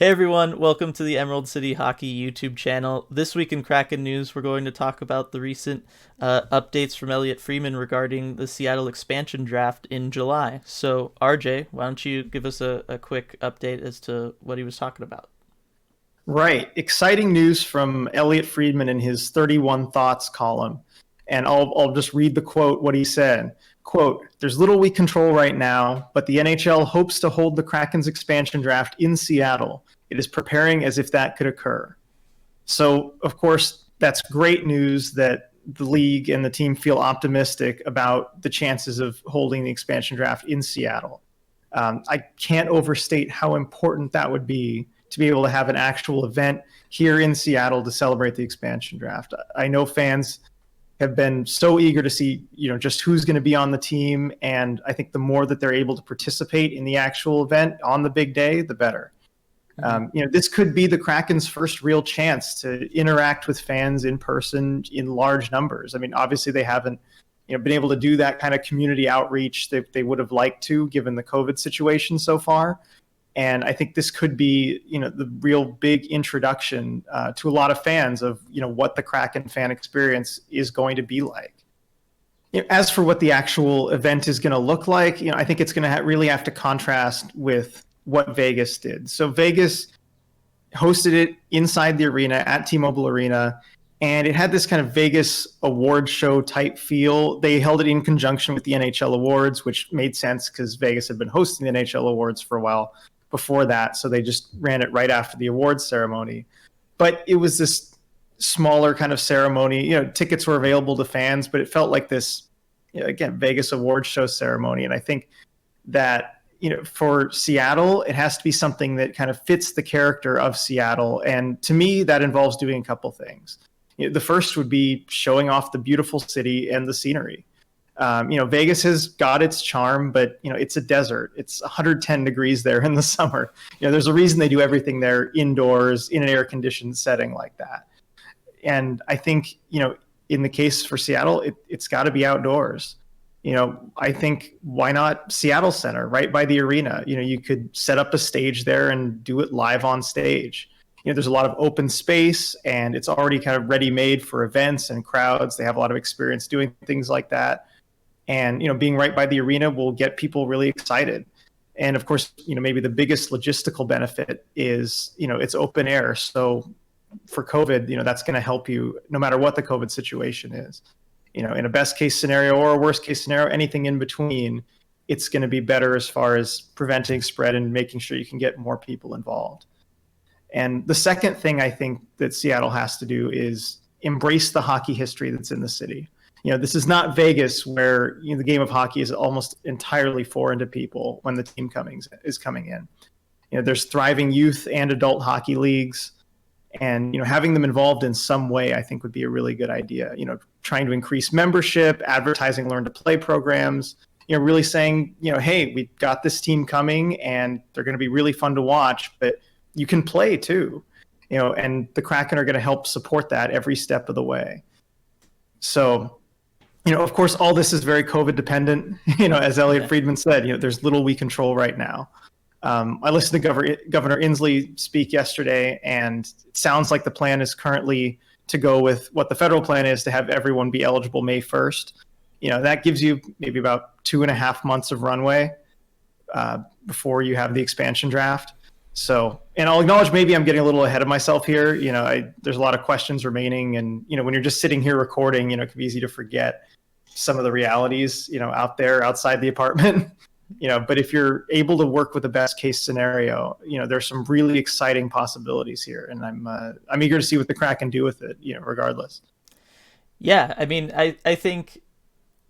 Hey everyone, welcome to the Emerald City Hockey YouTube channel. This week in Kraken news, we're going to talk about the recent updates from Elliot Friedman regarding the Seattle expansion draft in July. So, RJ, why don't you give us a quick update as to what he was talking about? Right. Exciting news from Elliot Friedman in his 31 Thoughts column. And I'll just read the quote, what he said. Quote, there's little we control right now, but the NHL hopes to hold the Kraken's expansion draft in Seattle. It is preparing as if that could occur. So, of course, that's great news that the league and the team feel optimistic about the chances of holding the expansion draft in Seattle. I can't overstate how important that would be able to have an actual event here in Seattle to celebrate the expansion draft. I know fans have been so eager to see, just who's going to be on the team, and I think the more that they're able to participate in the actual event on the big day, the better. This could be the Kraken's first real chance to interact with fans in person in large numbers. I mean, obviously they haven't, been able to do that kind of community outreach that they would have liked to, given the COVID situation so far. And I think this could be, the real big introduction to a lot of fans of, what the Kraken fan experience is going to be like. As for what the actual event is going to look like, I think it's going to really have to contrast with what Vegas did. So Vegas hosted it inside the arena at T-Mobile Arena, and it had this kind of Vegas award show type feel. They held it in conjunction with the NHL awards, which made sense because Vegas had been hosting the NHL awards for a while before that, so they just ran it right after the awards ceremony. But it was this smaller kind of ceremony. Tickets were available to fans, but it felt like this, again, Vegas awards show ceremony. And I think that, for Seattle, it has to be something that kind of fits the character of Seattle. And to me, that involves doing a couple things. The first would be showing off the beautiful city and the scenery. Vegas has got its charm, but it's a desert. It's 110 degrees there in the summer. There's a reason they do everything there indoors in an air-conditioned setting like that. And I think, in the case for Seattle, it's got to be outdoors. I think why not Seattle Center right by the arena? You could set up a stage there and do it live on stage. There's a lot of open space, and it's already kind of ready-made for events and crowds. They have a lot of experience doing things like that. And, being right by the arena will get people really excited. And of course, maybe the biggest logistical benefit is, it's open air. So for COVID, that's going to help you no matter what the COVID situation is. In a best case scenario or a worst case scenario, anything in between, it's going to be better as far as preventing spread and making sure you can get more people involved. And the second thing I think that Seattle has to do is embrace the hockey history that's in the city. This is not Vegas where the game of hockey is almost entirely foreign to people when the team is coming in. There's thriving youth and adult hockey leagues, and having them involved in some way I think would be a really good idea. Trying to increase membership, advertising learn to play programs, really saying, hey, we've got this team coming and they're going to be really fun to watch, but you can play too. And the Kraken are going to help support that every step of the way. So, of course, all this is very COVID dependent. As Elliot Friedman said, there's little we control right now. I listened to Governor Inslee speak yesterday, and it sounds like the plan is currently to go with what the federal plan is to have everyone be eligible May 1st. That gives you maybe about 2.5 months of runway before you have the expansion draft. So, and I'll acknowledge maybe I'm getting a little ahead of myself here. There's a lot of questions remaining, and when you're just sitting here recording, it can be easy to forget some of the realities, out there outside the apartment. But if you're able to work with the best case scenario, there's some really exciting possibilities here, and I'm eager to see what the Kraken do with it, regardless. Yeah, I mean, I think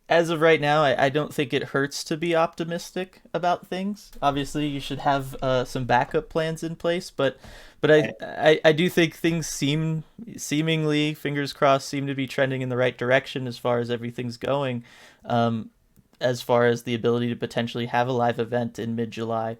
as of right now, I don't think it hurts to be optimistic about things. Obviously, you should have some backup plans in place, but I do think things seemingly, fingers crossed, seem to be trending in the right direction as far as everything's going. as far as the ability to potentially have a live event in mid-July.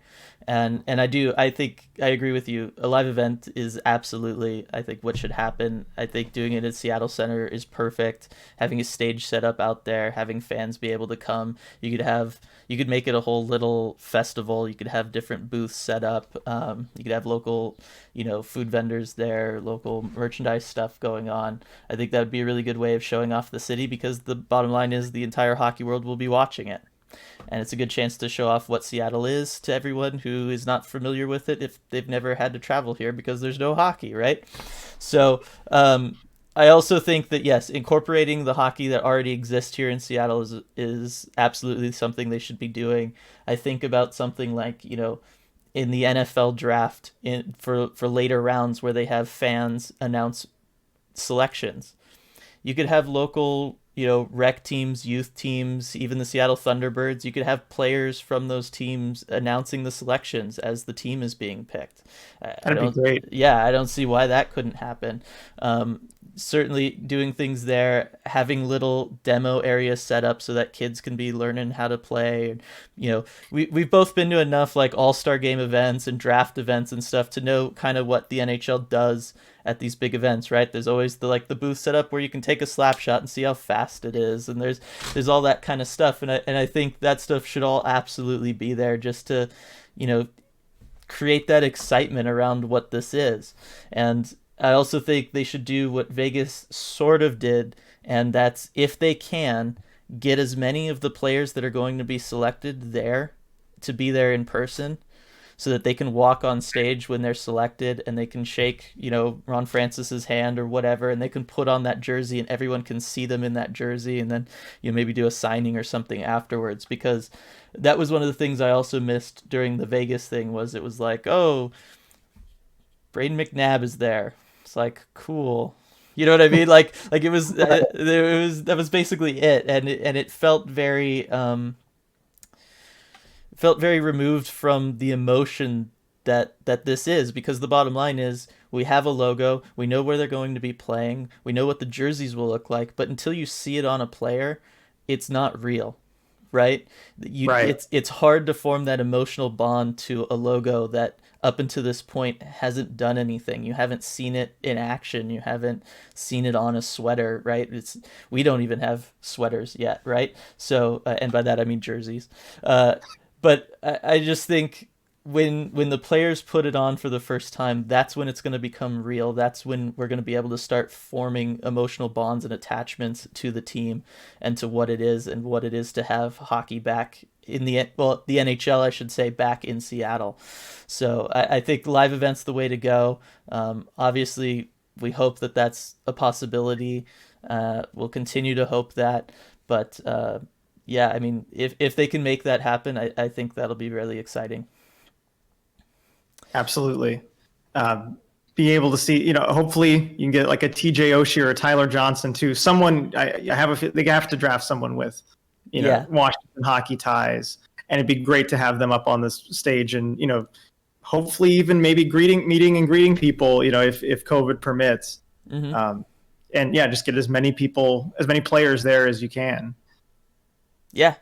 And I think I agree with you. A live event is absolutely, I think, what should happen. I think doing it at Seattle Center is perfect. Having a stage set up out there, having fans be able to come. You could make it a whole little festival. You could have different booths set up. You could have local, food vendors there, local merchandise stuff going on. I think that would be a really good way of showing off the city, because the bottom line is the entire hockey world will be watching it. And it's a good chance to show off what Seattle is to everyone who is not familiar with it if they've never had to travel here because there's no hockey, right? So I also think that, yes, incorporating the hockey that already exists here in Seattle is absolutely something they should be doing. I think about something like, in the NFL draft for later rounds where they have fans announce selections. You could have local, rec teams, youth teams, even the Seattle Thunderbirds. You could have players from those teams announcing the selections as the team is being picked. I That'd be don't, great. yeah, I don't see why that couldn't happen. Certainly doing things there, having little demo areas set up so that kids can be learning how to play. We've both been to enough like all-star game events and draft events and stuff to know kind of what the NHL does at these big events, right? There's always the booth set up where you can take a slap shot and see how fast it is, and there's all that kind of stuff, and I think that stuff should all absolutely be there just to, create that excitement around what this is. And I also think they should do what Vegas sort of did, and that's, if they can, get as many of the players that are going to be selected there to be there in person, so that they can walk on stage when they're selected and they can shake, Ron Francis's hand or whatever, and they can put on that jersey and everyone can see them in that jersey, and then maybe do a signing or something afterwards. Because that was one of the things I also missed during the Vegas thing, was it was like, oh, Braden McNabb is there. It's like, cool. You know what I mean? Like it was, that was basically it, and it felt very removed from the emotion that this is, because the bottom line is, we have a logo, we know where they're going to be playing, we know what the jerseys will look like, but until you see it on a player, it's not real, right? Right. It's hard to form that emotional bond to a logo that up until this point hasn't done anything. You haven't seen it in action. You haven't seen it on a sweater, right? We don't even have sweaters yet, right? So, and by that I mean jerseys. But I just think when the players put it on for the first time, that's when it's going to become real. That's when we're going to be able to start forming emotional bonds and attachments to the team and to what it is, and what it is to have hockey back in the NHL, I should say, back in Seattle. So I think live events the way to go. Obviously, we hope that that's a possibility. We'll continue to hope that, but yeah, I mean, if they can make that happen, I think that'll be really exciting. Absolutely. Be able to see, hopefully you can get like a TJ Oshie or a Tyler Johnson too. Someone I have they have to draft someone with, Yeah. Washington hockey ties, and it'd be great to have them up on this stage, and hopefully even maybe meeting and greeting people, if COVID permits. Hmm. And yeah, just get as many players there as you can. Yeah.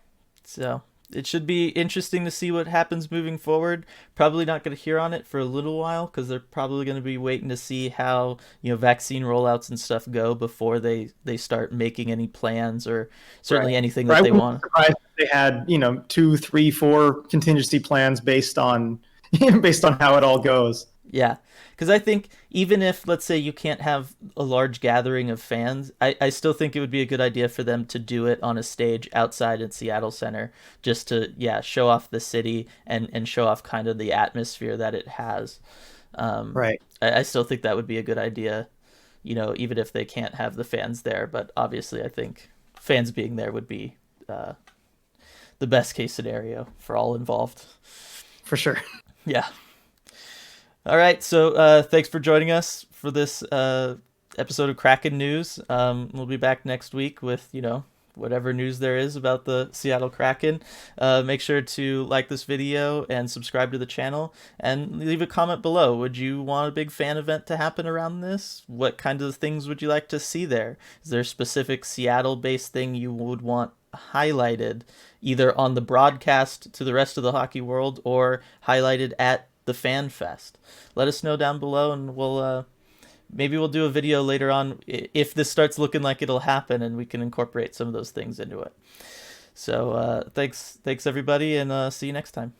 So it should be interesting to see what happens moving forward. Probably not going to hear on it for a little while, because they're probably going to be waiting to see how vaccine rollouts and stuff go before they start making any plans, or certainly Right. anything Or that I they wouldn't be want. surprised if they had, 2, 3, 4 contingency plans based on based on how it all goes. Yeah, because I think even if, let's say, you can't have a large gathering of fans, I still think it would be a good idea for them to do it on a stage outside in Seattle Center, just to, yeah, show off the city and show off kind of the atmosphere that it has. Right. I still think that would be a good idea, even if they can't have the fans there. But obviously, I think fans being there would be the best case scenario for all involved. For sure. Yeah. All right, so thanks for joining us for this episode of Kraken News. We'll be back next week with, whatever news there is about the Seattle Kraken. Make sure to like this video and subscribe to the channel, and leave a comment below. Would you want a big fan event to happen around this? What kind of things would you like to see there? Is there a specific Seattle-based thing you would want highlighted either on the broadcast to the rest of the hockey world or highlighted at the Fan Fest. Let us know down below, and maybe we'll do a video later on if this starts looking like it'll happen, and we can incorporate some of those things into it. So thanks everybody, and see you next time.